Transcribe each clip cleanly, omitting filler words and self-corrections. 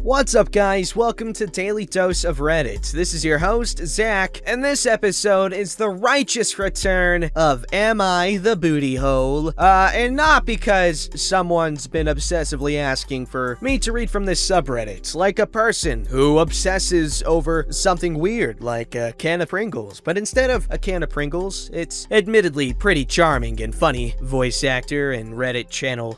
What's up, guys? Welcome to Daily Dose of Reddit. This is your host, Zach, and this episode is the righteous return of Am I the Booty Hole? And not because someone's been obsessively asking for me to read from this subreddit, like a person who obsesses over something weird, like a can of Pringles. But instead of a can of Pringles, it's admittedly pretty charming and funny voice actor and Reddit channel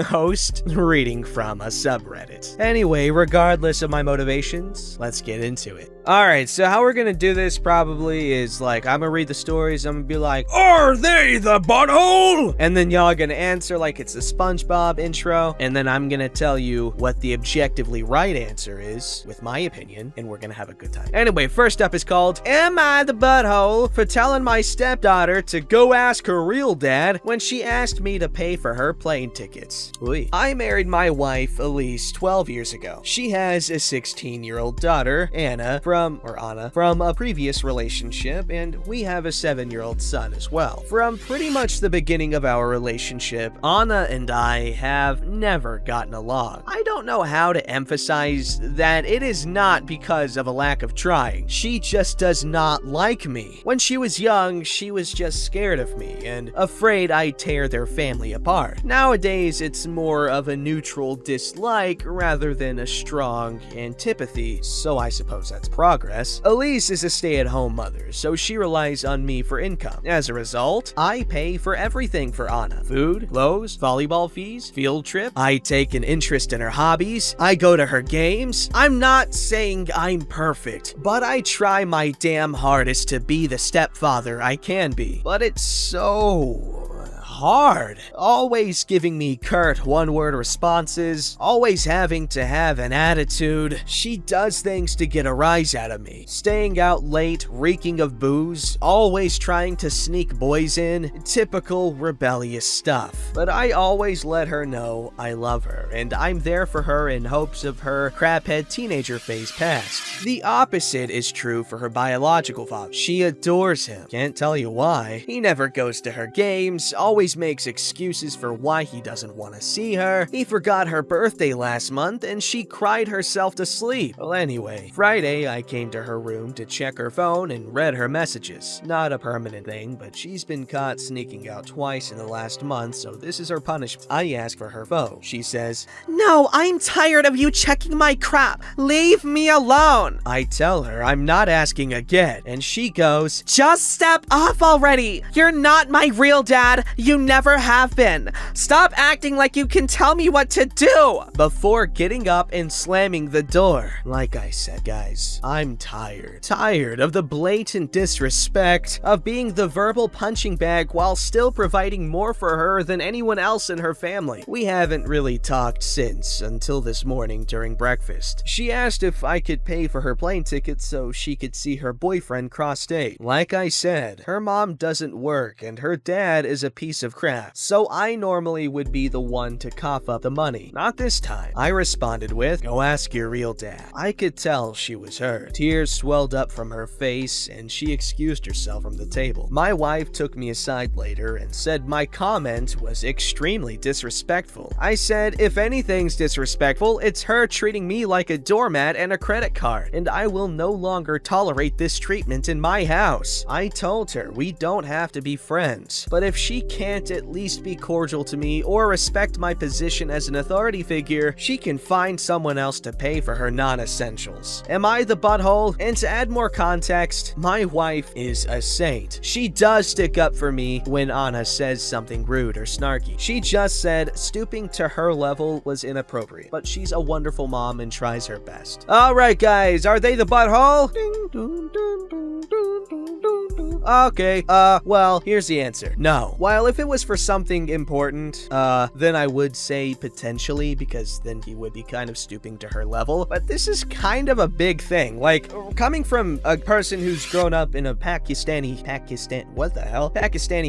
host reading from a subreddit. Anyway, regardless of my motivations, let's get into it. Alright, so how we're gonna do this probably is like, I'm gonna read the stories, I'm gonna be like, "Are they the butthole?" And then y'all are gonna answer like it's the SpongeBob intro, and then I'm gonna tell you what the objectively right answer is, with my opinion, and we're gonna have a good time. Anyway, first up is called, "Am I the butthole for telling my stepdaughter to go ask her real dad when she asked me to pay for her plane tickets?" Oy. I married my wife Elise 12 years ago. She has a 16-year-old daughter, Anna, from a previous relationship, and we have a 7-year-old son as well. From pretty much the beginning of our relationship, Anna and I have never gotten along. I don't know how to emphasize that it is not because of a lack of trying. She just does not like me. When she was young, she was just scared of me and afraid I'd tear their family apart. Nowadays, it's more of a neutral dislike rather than a strong antipathy, so I suppose that's progress. Elise is a stay-at-home mother, so she relies on me for income. As a result, I pay for everything for Anna. Food, clothes, volleyball fees, field trip. I take an interest in her hobbies. I go to her games. I'm not saying I'm perfect, but I try my damn hardest to be the stepfather I can be. But it's so hard. Always giving me curt one-word responses, always having to have an attitude. She does things to get a rise out of me. Staying out late, reeking of booze, always trying to sneak boys in, typical rebellious stuff. But I always let her know I love her, and I'm there for her in hopes of her craphead teenager phase past. The opposite is true for her biological father. She adores him. Can't tell you why. He never goes to her games, always makes excuses for why he doesn't want to see her. He forgot her birthday last month and she cried herself to sleep. Well, anyway, Friday I came to her room to check her phone and read her messages. Not a permanent thing, but she's been caught sneaking out twice in the last month, so this is her punishment. I ask for her phone. She says, "No, I'm tired of you checking my crap. Leave me alone." I tell her I'm not asking again, and she goes, "Just step off already. You're not my real dad. You never have been. Stop acting like you can tell me what to do," before getting up and slamming the door. Like I said, guys, I'm tired. Tired of the blatant disrespect, of being the verbal punching bag while still providing more for her than anyone else in her family. We haven't really talked since, until this morning during breakfast. She asked if I could pay for her plane ticket so she could see her boyfriend cross-state. Like I said, her mom doesn't work and her dad is a piece of crap, so I normally would be the one to cough up the money. Not this time. I responded with, "Go ask your real dad." I could tell she was hurt. Tears swelled up from her face and she excused herself from the table. My wife took me aside later and said my comment was extremely disrespectful. I said, if anything's disrespectful, it's her treating me like a doormat and a credit card, and I will no longer tolerate this treatment in my house. I told her we don't have to be friends, but if she can't at least be cordial to me or respect my position as an authority figure, she can find someone else to pay for her non-essentials. Am I the butthole? And to add more context, my wife is a saint. She does stick up for me when Anna says something rude or snarky. She just said stooping to her level was inappropriate, but she's a wonderful mom and tries her best. Alright guys, are they the butthole? Ding, dun, dun, dun, dun, dun, dun, dun. Okay, well, here's the answer. No. While if it was for something important, then I would say potentially, because then he would be kind of stooping to her level. But this is kind of a big thing. Like, coming from a person who's grown up in a Pakistani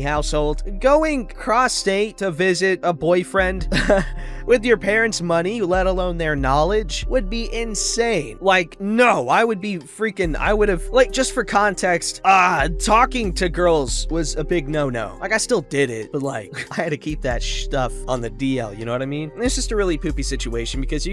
household, going cross-state to visit a boyfriend with your parents' money, let alone their knowledge, would be insane. Like, no, I would have, like, just for context, talk talking to girls was a big no-no. Like, I still did it, but like, I had to keep that stuff on the DL, you know what I mean? And it's just a really poopy situation because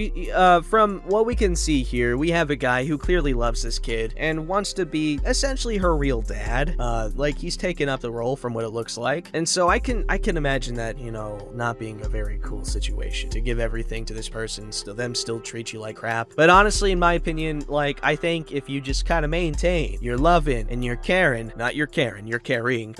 from what we can see here, we have a guy who clearly loves this kid and wants to be essentially her real dad. Like, he's taken up the role from what it looks like. And so I can imagine that, you know, not being a very cool situation to give everything to this person, them still treat you like crap. But honestly, in my opinion, like, I think if you just kind of maintain your loving and your caring, not your Karen, you're carrying,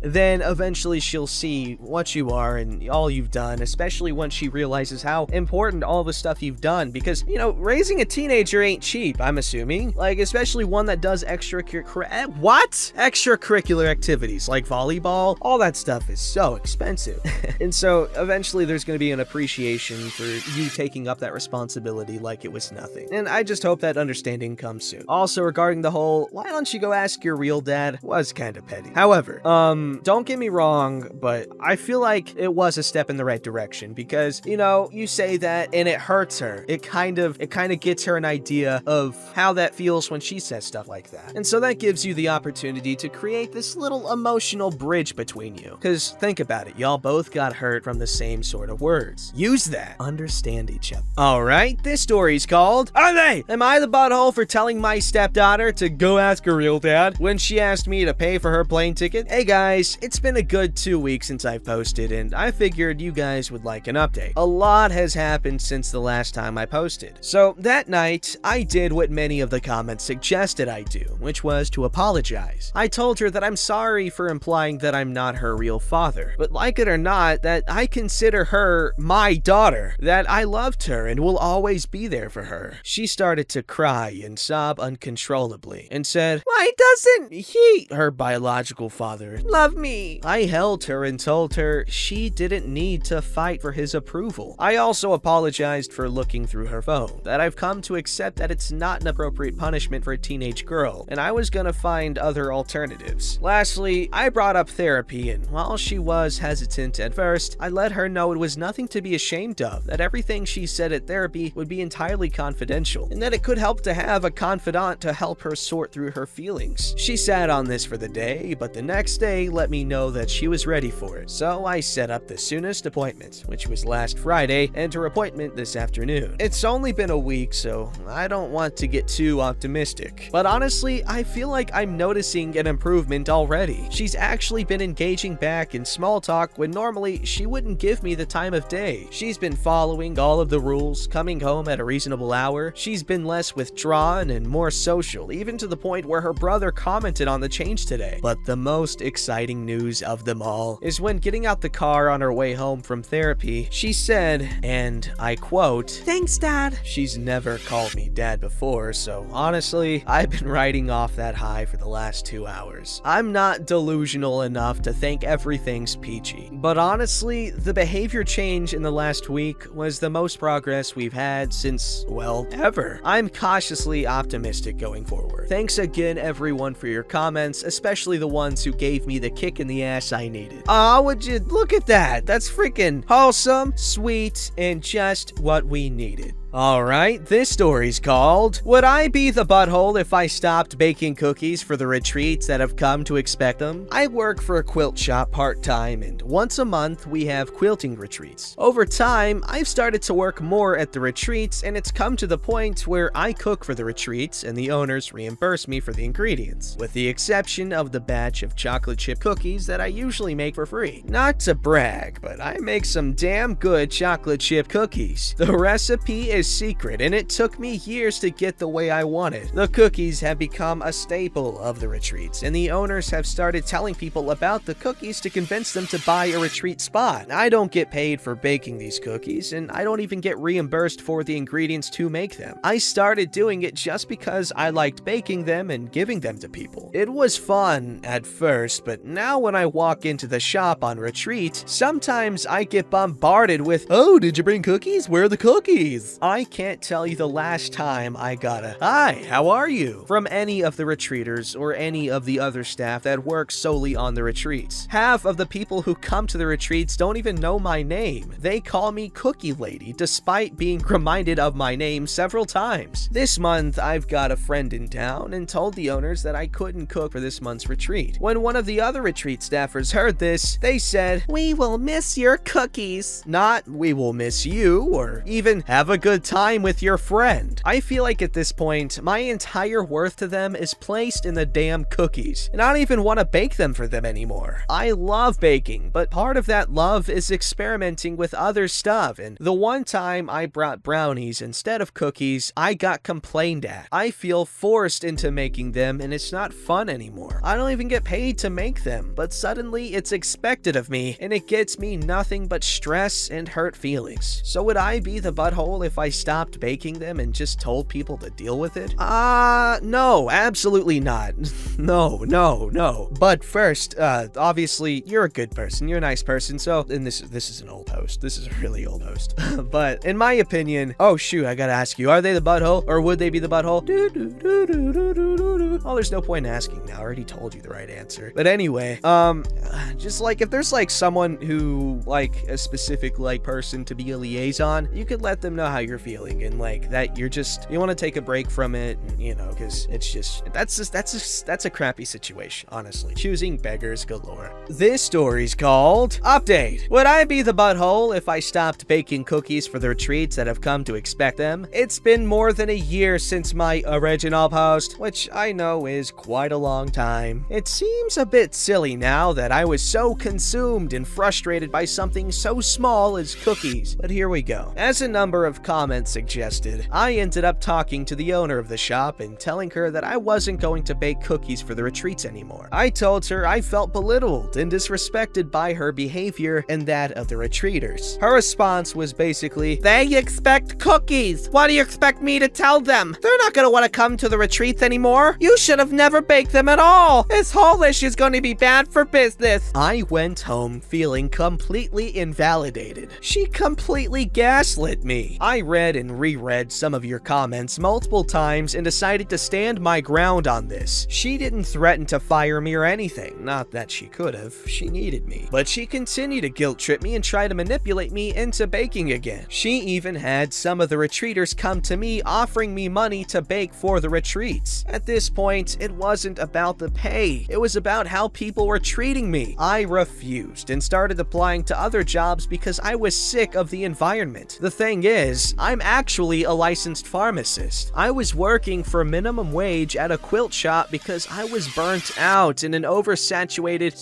then eventually she'll see what you are and all you've done, especially once she realizes how important all the stuff you've done, because, you know, raising a teenager ain't cheap, I'm assuming, like, especially one that does extracurricular activities like volleyball. All that stuff is so expensive. And so eventually there's going to be an appreciation for you taking up that responsibility like it was nothing. And I just hope that understanding comes soon. Also, regarding the whole, why don't you go ask your real dad, was kind of petty. However, don't get me wrong, but I feel like it was a step in the right direction because, you know, you say that and it hurts her. It kind of gets her an idea of how that feels when she says stuff like that. And so that gives you the opportunity to create this little emotional bridge between you. Because think about it, y'all both got hurt from the same sort of words. Use that. Understand each other. Alright, this story's called, Am I the butthole for telling my stepdaughter to go ask her real dad when she asked me to pay for her plane ticket? Hey guys, it's been a good 2 weeks since I've posted and I figured you guys would like an update. A lot has happened since the last time I posted. So that night, I did what many of the comments suggested I do, which was to apologize. I told her that I'm sorry for implying that I'm not her real father, but like it or not, that I consider her my daughter, that I loved her and will always be there for her. She started to cry and sob uncontrollably and said, "Why doesn't he, her biological father, love me?" I held her and told her she didn't need to fight for his approval. I also apologized for looking through her phone, that I've come to accept that it's not an appropriate punishment for a teenage girl, and I was gonna find other alternatives. Lastly, I brought up therapy, and while she was hesitant at first, I let her know it was nothing to be ashamed of, that everything she said at therapy would be entirely confidential, and that it could help to have a confidant to help her sort through her feelings. She sat on this for the day, but the next day let me know that she was ready for it, so I set up the soonest appointment, which was last Friday, and her appointment this afternoon. It's only been a week, so I don't want to get too optimistic, but honestly, I feel like I'm noticing an improvement already. She's actually been engaging back in small talk when normally she wouldn't give me the time of day. She's been following all of the rules, coming home at a reasonable hour. She's been less withdrawn and more social, even to the point where her brother commented on the change today. But the most exciting news of them all is when getting out the car on her way home from therapy, she said, and I quote, "Thanks, Dad." She's never called me dad before, so honestly, I've been riding off that high for the last 2 hours. I'm not delusional enough to think everything's peachy, but honestly, the behavior change in the last week was the most progress we've had since, well, ever. I'm cautiously optimistic going forward. Thanks again, everyone, for your comments, especially the ones who gave me the kick in the ass I needed. Aw, would you look at that? That's freaking wholesome, sweet, and just what we needed. Alright, this story's called, Would I Be the Butthole If I Stopped Baking Cookies for the Retreats That Have Come to Expect Them? I work for a quilt shop part-time, and once a month we have quilting retreats. Over time, I've started to work more at the retreats, and it's come to the point where I cook for the retreats and the owners reimburse me for the ingredients, with the exception of the batch of chocolate chip cookies that I usually make for free. Not to brag, but I make some damn good chocolate chip cookies. The recipe is secret, and it took me years to get the way I wanted. The cookies have become a staple of the retreats, and the owners have started telling people about the cookies to convince them to buy a retreat spot. I don't get paid for baking these cookies, and I don't even get reimbursed for the ingredients to make them. I started doing it just because I liked baking them and giving them to people. It was fun at first, but now when I walk into the shop on retreat, sometimes I get bombarded with, "Oh, did you bring cookies? Where are the cookies?" I can't tell you the last time I got a "Hi, how are you?" from any of the retreaters or any of the other staff that work solely on the retreats. Half of the people who come to the retreats don't even know my name. They call me Cookie Lady, despite being reminded of my name several times. This month, I've got a friend in town and told the owners that I couldn't cook for this month's retreat. When one of the other retreat staffers heard this, they said, "We will miss your cookies." Not, "We will miss you," or even, "Have a good time with your friend." I feel like at this point, my entire worth to them is placed in the damn cookies, and I don't even want to bake them for them anymore. I love baking, but part of that love is experimenting with other stuff, and the one time I brought brownies instead of cookies, I got complained at. I feel forced into making them, and it's not fun anymore. I don't even get paid to make them, but suddenly it's expected of me, and it gets me nothing but stress and hurt feelings. So would I be the butthole if I stopped baking them and just told people to deal with it? No, absolutely not. No. But first, obviously, you're a good person. You're a nice person, so, and this is an old host. This is a really old host. But in my opinion, oh shoot, I gotta ask you, are they the butthole, or would they be the butthole? Oh, there's no point in asking now. I already told you the right answer. But anyway, just like, if there's like someone who, like, a specific, like, person to be a liaison, you could let them know how you're feeling, and like, that you want to take a break from it, you know, because it's just, that's a crappy situation, honestly. Choosing beggars galore. This story's called Update. Would I be the butthole if I stopped baking cookies for the retreats that have come to expect them? It's been more than a year since my original post, which I know is quite a long time. It seems a bit silly now that I was so consumed and frustrated by something so small as cookies, but here we go. As a number of comments suggested, I ended up talking to the owner of the shop and telling her that I wasn't going to bake cookies for the retreats anymore. I told her I felt belittled and disrespected by her behavior and that of the retreaters. Her response was basically, "They expect cookies. What do you expect me to tell them? They're not gonna want to come to the retreats anymore. You should have never baked them at all. This whole issue is going to be bad for business." I went home feeling completely invalidated. She completely gaslit me. I read and reread some of your comments multiple times and decided to stand my ground on this. She didn't threaten to fire me or anything. Not that she could have. She needed me. But she continued to guilt trip me and try to manipulate me into baking again. She even had some of the retreaters come to me offering me money to bake for the retreats. At this point, it wasn't about the pay. It was about how people were treating me. I refused and started applying to other jobs because I was sick of the environment. The thing is, I'm actually a licensed pharmacist. I was working for minimum wage at a quilt shop because I was burnt out in an oversaturated,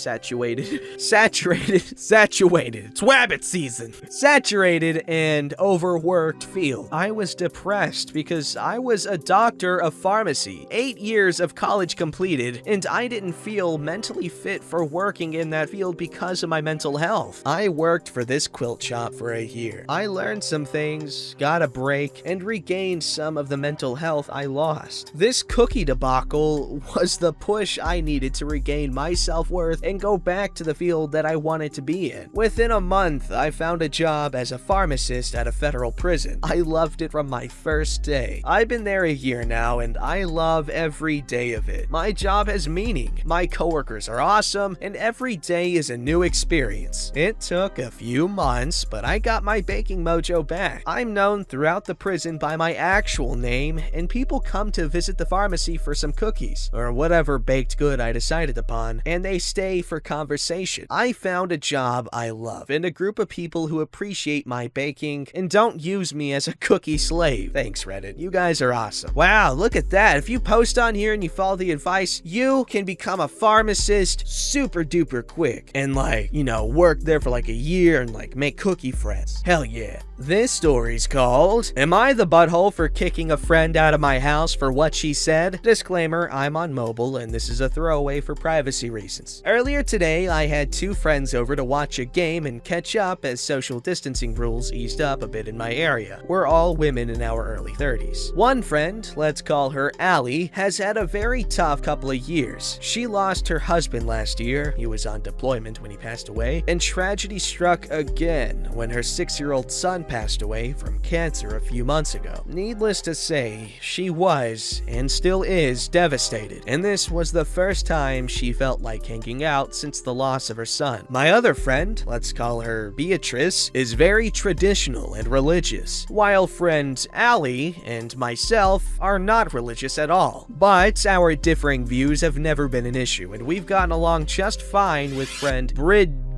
it's rabbit season. Saturated and overworked field. I was depressed because I was a doctor of pharmacy, 8 years of college completed, and I didn't feel mentally fit for working in that field because of my mental health. I worked for this quilt shop for a year. I learned some things, got a break, and regained some of the mental health I lost. This cookie debacle was the push I needed to regain my self-worth and go back to the field that I wanted to be in. Within a month, I found a job as a pharmacist at a federal prison. I loved it from my first day. I've been there a year now, and I love every day of it. My job has meaning, my coworkers are awesome, and every day is a new experience. It took a few months, but I got my baking mojo back. I'm known throughout the prison by my actual name, and people come to visit the pharmacy for some cookies, or whatever baked good I decided upon, and they stay for conversation. I found a job I love, and a group of people who appreciate my baking, and don't use me as a cookie slave. Thanks, Reddit. You guys are awesome. Wow, look at that. If you post on here and you follow the advice, you can become a pharmacist super duper quick, and like, you know, work there for like a year and like make cookie friends. Hell yeah. This story's called, Am I the Butthole for Kicking a Friend Out of My House for What She Said? Disclaimer, I'm on mobile and this is a throwaway for privacy reasons. Earlier today, I had 2 friends over to watch a game and catch up as social distancing rules eased up a bit in my area. We're all women in our early 30s. One friend, let's call her Allie, has had a very tough couple of years. She lost her husband last year. He was on deployment when he passed away, and tragedy struck again when her 6-year-old son passed away from cancer a few months ago. Needless to say, she was, and still is, devastated, and this was the first time she felt like hanging out since the loss of her son. My other friend, let's call her Beatrice, is very traditional and religious, while friend Allie and myself are not religious at all. But our differing views have never been an issue, and we've gotten along just fine with friend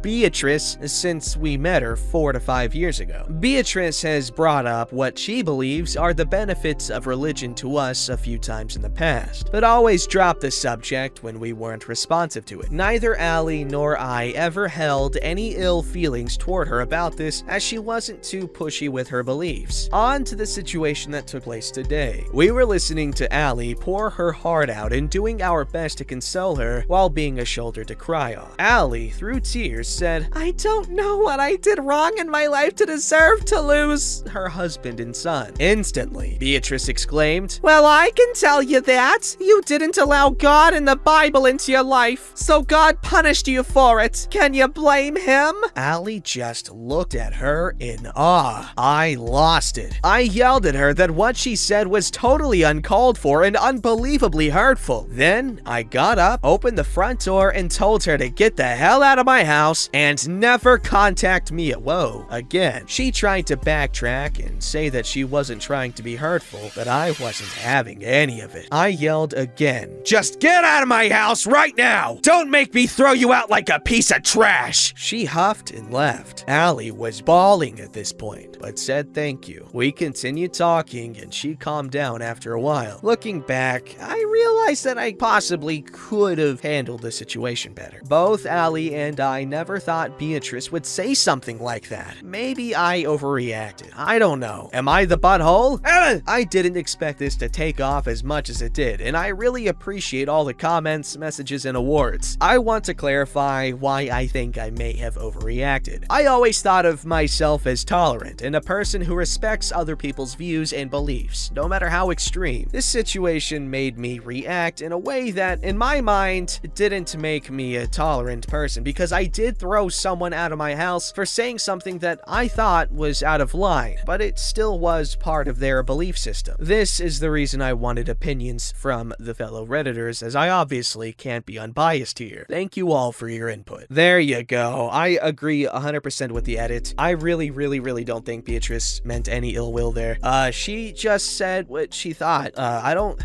Beatrice since we met her 4 to 5 years ago. Beatrice has brought up what she believes are the benefits of religion to us a few times in the past, but always dropped the subject when we weren't responsive to it. Neither Allie nor I ever held any ill feelings toward her about this, as she wasn't too pushy with her beliefs. On to the situation that took place today. We were listening to Allie pour her heart out and doing our best to console her while being a shoulder to cry on. Allie, through tears, said, "I don't know what I did wrong in my life to deserve to lose her husband and son." Instantly, Beatrice exclaimed, "Well, I can tell you that. You didn't allow God and the Bible into your life, so God punished you for it. Can you blame him?" Allie just looked at her in awe. I lost it. I yelled at her that what she said was totally uncalled for and unbelievably hurtful. Then I got up, opened the front door, and told her to get the hell out of my house and never contact me again. She tried to backtrack and say that she wasn't trying to be hurtful, but I wasn't having any of it. I yelled again, "Just get out of my house right now! Don't make me throw you out like a piece of trash!" She huffed and left. Allie was bawling at this point, but said thank you. We continued talking and she calmed down after a while. Looking back, I realized that I possibly could have handled the situation better. Both Allie and I never thought Beatrice would say something like that. Maybe I overreacted. I don't know. Am I the butthole? I didn't expect this to take off as much as it did, and I really appreciate all the comments, messages, and awards. I want to clarify why I think I may have overreacted. I always thought of myself as tolerant and a person who respects other people's views and beliefs, no matter how extreme. This situation made me react in a way that, in my mind, didn't make me a tolerant person, because I did throw someone out of my house for saying something that I thought was out of line, but it still was part of their belief system. This is the reason I wanted opinions from the fellow Redditors, as I obviously can't be unbiased here. Thank you all for your input. There you go. I agree 100% with the edit. I really don't think Beatrice meant any ill will there. She just said what she thought.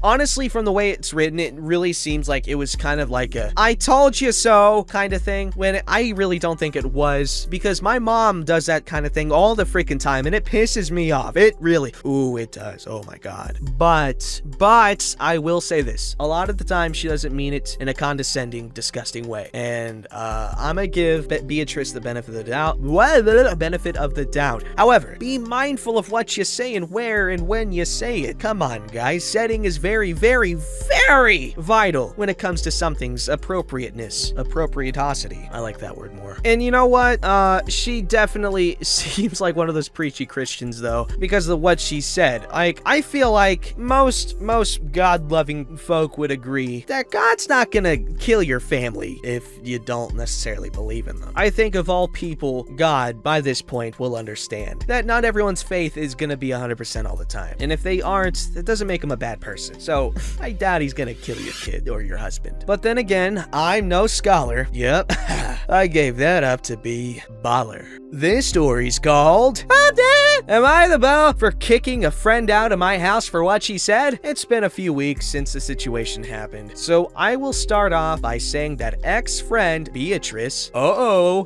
Honestly, from the way it's written, it really seems like it was kind of like a "I told you so" kind of thing, when I really don't think it was, because my mom does that kind of thing all the freaking time, and it pisses me off. It really, it does. Oh my god. But I will say this. A lot of the time, she doesn't mean it in a condescending, disgusting way. And I'm gonna give Beatrice the benefit of the doubt. However, be mindful of what you say and where and when you say it. Come on, guys. Setting is very vital when it comes to something's appropriatosity. I like that word more. And you know what? She definitely seems like one of those preachy Christians, though, because of what she said. Like, I feel like most God-loving folk would agree that God's not gonna kill your family if you don't necessarily believe in them. I think of all people, God, by this point, will understand that not everyone's faith is gonna be 100% all the time. And if they aren't, that doesn't make them a bad person. So, I doubt he's gonna kill your kid or your husband. But then again, I'm no scholar. Yep, I gave that up to be baller. This story's called Am I the Beau for kicking a friend out of my house for what she said? It's been a few weeks since the situation happened, so I will start off by saying that ex-friend Beatrice,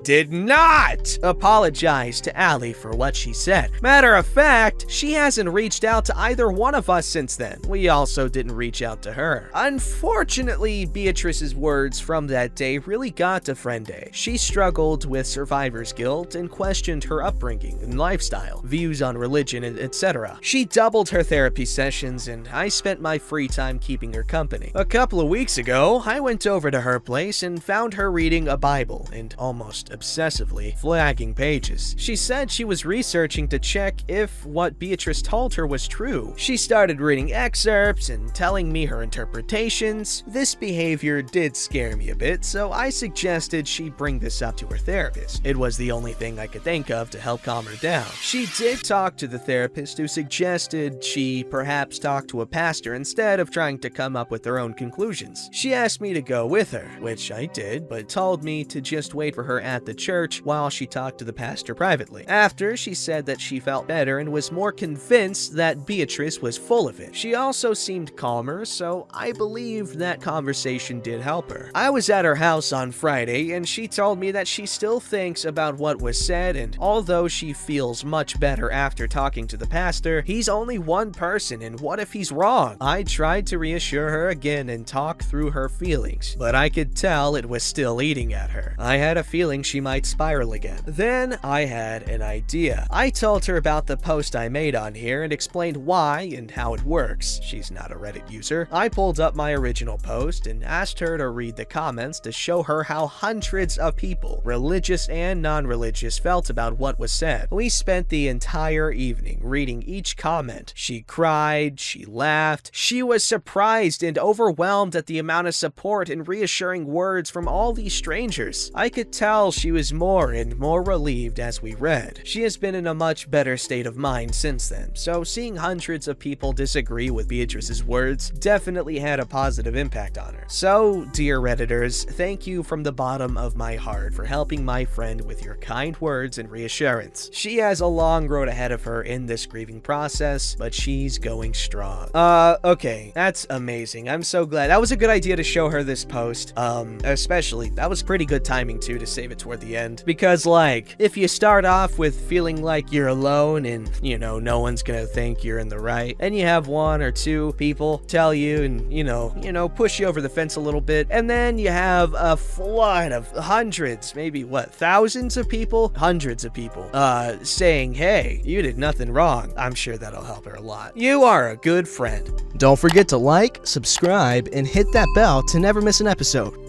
did not apologize to Allie for what she said. Matter of fact, she hasn't reached out to either one of us since then. We also didn't reach out to her. Unfortunately, Beatrice's words from that day really got to friend A. She struggled with survivor's guilt and questioned her upbringing and lifestyle, views on religion, etc. She doubled her therapy sessions, and I spent my free time keeping her company. A couple of weeks ago, I went over to her place and found her reading a Bible and almost obsessively flagging pages. She said she was researching to check if what Beatrice told her was true. She started reading excerpts and telling me her interpretations. This behavior did scare me a bit, so I suggested she bring this up to her therapist. It was the only thing I could think of to help calm her down. She did talk to the therapist, who suggested she perhaps talk to a pastor instead of trying to come up with her own conclusions. She asked me to go with her, which I did, but told me to just wait for her at the church while she talked to the pastor privately. After, she said that she felt better and was more convinced that Beatrice was full of it. She also seemed calmer, so I believe that conversation did help her. I was at her house on Friday, and she told me that she still thinks about what was said, and although she feels much better after talking to the pastor, he's only one person, and what if he's wrong? I tried to reassure her again and talk through her feelings, but I could tell it was still eating at her. I had a feeling she might spiral again. Then I had an idea. I told her about the post I made on here and explained why and how it works. She's not a Reddit user. I pulled up my original post and asked her to read the comments to show her how hundreds of people, religious and non-religious, felt about what was said. We spent the entire evening reading each comment. She cried, she laughed, she was surprised and overwhelmed at the amount of support and reassuring words from all these strangers. I could tell she was more and more relieved as we read. She has been in a much better state of mind since then, so seeing hundreds of people disagree with Beatrice's words definitely had a positive impact on her. So, dear Redditors, thank you from the bottom of my heart for helping my friend with your kind words and reassurance. She has a long road ahead of her in this grieving process, but she's going strong. Okay, that's amazing. I'm so glad. That was a good idea to show her this post. Especially, that was pretty good timing too, to save it toward the end. Because, like, if you start off with feeling like you're alone and, you know, no one's gonna think you're in the right, and you have one or two people tell you and, you know, push you over the fence a little bit, and then you have a flood of hundreds, maybe what, thousands of people? Hundreds of people, saying, hey, you did nothing wrong. I'm sure that'll help her a lot. You are a good friend. Don't forget to like, subscribe, and hit that bell to never miss an episode.